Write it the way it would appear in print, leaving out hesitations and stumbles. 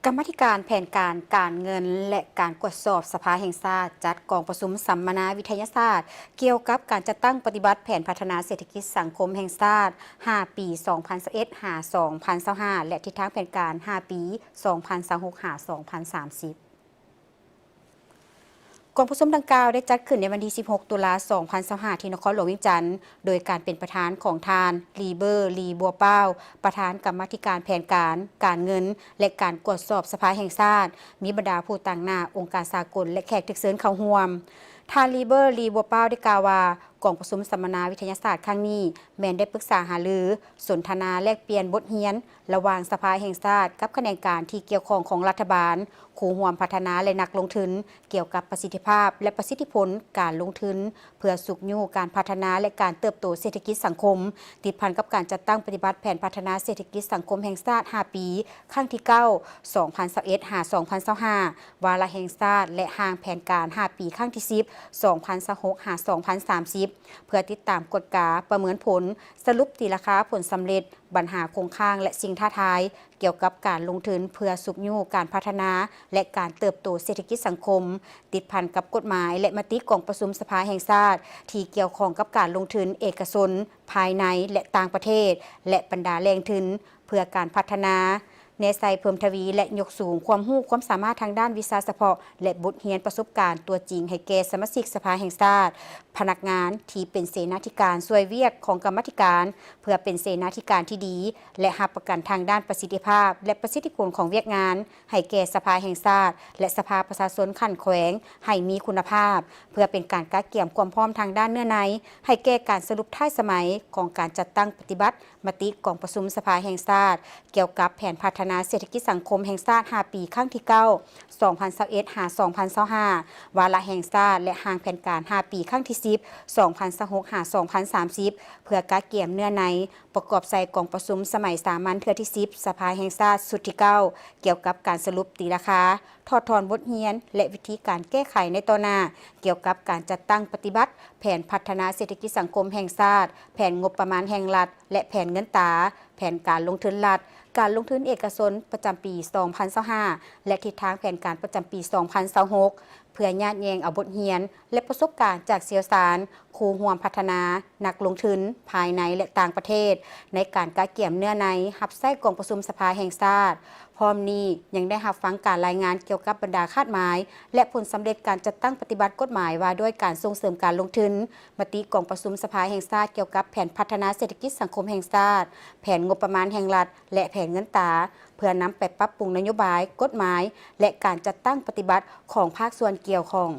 กรรมาธิการแผนการเงินและการตรวจสอบสภาแห่งชาติจัดกองประชุมสัมมนาวิทยาศาสตร์เกี่ยวกับการจัดตั้งปฏิบัติแผนพัฒนาเศรษฐกิจสังคมแห่งชาติ5 ปี 2021-2025 และทิศทางแผนการ 5 ปี 2026-2030กองประชุมดังกล่าวได้จัดขึ้นในวันที่ 16 ตุลาคม 2025 ที่นครหลวงเวียงจันทร์โดยการเป็นประธานของทานลีเบอร์ลีบัวเป้าประธานกรรมาธิการแผนการเงินและการตรวจสอบสภาแห่งชาติมีบรรดาผู้ต่างหน้าองค์การสากลและแขกทึกเชิญเข้าร่วมทานลีเบอร์ลีบัวเป้าได้กล่าวว่ากองประชุมสัมมนาวิทยาศาสตร์ครั้งนี้แม้นได้ปรึกษาหารือสนทนาแลกเปลี่ยนบทเรียนระหว่างสภาแห่งชาติกับแขนงการที่เกี่ยวข้องของรัฐบาลคู่ร่วมพัฒนาและนักลงทุนเกี่ยวกับประสิทธิภาพและประสิทธิผลการลงทุนเพื่อสุขยู่การพัฒนาและการเติบโตเศรษฐกิจสังคมติดพันกับการจัดตั้งปฏิบัติแผนพัฒนาเศรษฐกิจสังคมแห่งชาติ 5 ปีครั้งที่ 9 2021-2025 วาระแห่งชาติและห่างแผนการ 5 ปีครั้งที่ 10 2026-2030 เพื่อติดตามกฎกาประเมินผลสรุปตีราคาผลสำเร็จปัญหาคงค้างและสิ่งท้าทายเกี่ยวกับการลงทุนเพื่อสุขยู่การพัฒนาและการเติบโตเศรษฐกิจสังคมติดพันกับกฎหมายและมติกองประชุมสภาแห่งชาติที่เกี่ยวข้องกับการลงทุนเอกชนภายในและต่างประเทศและบรรดาแหล่งทุนเพื่อการพัฒนาเนไซเพิ่มทวีและยกสูงความรู้ความสามารถทางด้านวิชาเฉพาะและบทเรียนประสบการณ์ตัวจริงให้แก่สมาชิกสภาแห่งชาติพนักงานที่เป็นเสนาธิการช่วยเวียกของกรรมาธิการเพื่อเป็นเสนาธิการที่ดีและรับประกันทางด้านประสิทธิภาพและประสิทธิผลของเวียกงานให้แก่สภาแห่งชาติและสภาประชาชนขั้นแขวงให้มีคุณภาพเพื่อเป็นการกักเกี่ยมความพร้อมทางด้านเนื้อในให้แก่การสรุปท้ายสมัยของการจัดตั้งปฏิบัติมติกองประชุมสภาแห่งชาติเกี่ยวกับแผนพัฒนาเศรษฐกิจสังคมแห่งชาติ 5 ปีครั้งที่ 9 2021-2025 วาระแห่งชาติและห่างแผนการ 5 ปีครั้งที่ 10 2026-2030 เพื่อกักเกี่ยมเนื้อในประกอบใส่กองประชุมสมัยสามัญเทื่อที่ 10 สภาแห่งชาติสุดที่ 9 เกี่ยวกับการสรุปตีราคาถอดถอนบทเรียนและวิธีการแก้ไขในต่อหน้าเกี่ยวกับการจัดตั้งปฏิบัติแผนพัฒนาเศรษฐกิจสังคมแห่งชาติแผนงบประมาณแห่งรัฐและแผนเงินตราแผนการลงทุนรัฐการลงทุนเอกชนประจำปี 2025 และทิศทางแผนการประจำปี 2026 เพื่อแยกแยงเอาบทเรียนและประสบการณ์จากเชี่ยวชาญคู่ร่วมพัฒนานักลงทุนภายในและต่างประเทศในการกักเกี่ยมเนื้อในรับใช้กองประชุมสภาแห่งชาติพร้อมนี้ยังได้รับฟังการรายงานเกี่ยวกับบรรดาคาดหมายและผลสำเร็จการจัดตั้งปฏิบัติกฎหมายว่าด้วยการส่งเสริมการลงทุนมติกองประชุมสภาแห่งชาติเกี่ยวกับแผนพัฒนาเศรษฐกิจสังคมแห่งชาติแผนงบประมาณแห่งรัฐและแผนเงินตราเพื่อนำไปปรับปรุงนโยบายกฎหมายและการจัดตั้งปฏิบัติของภาคส่วนเกี่ยวข้อง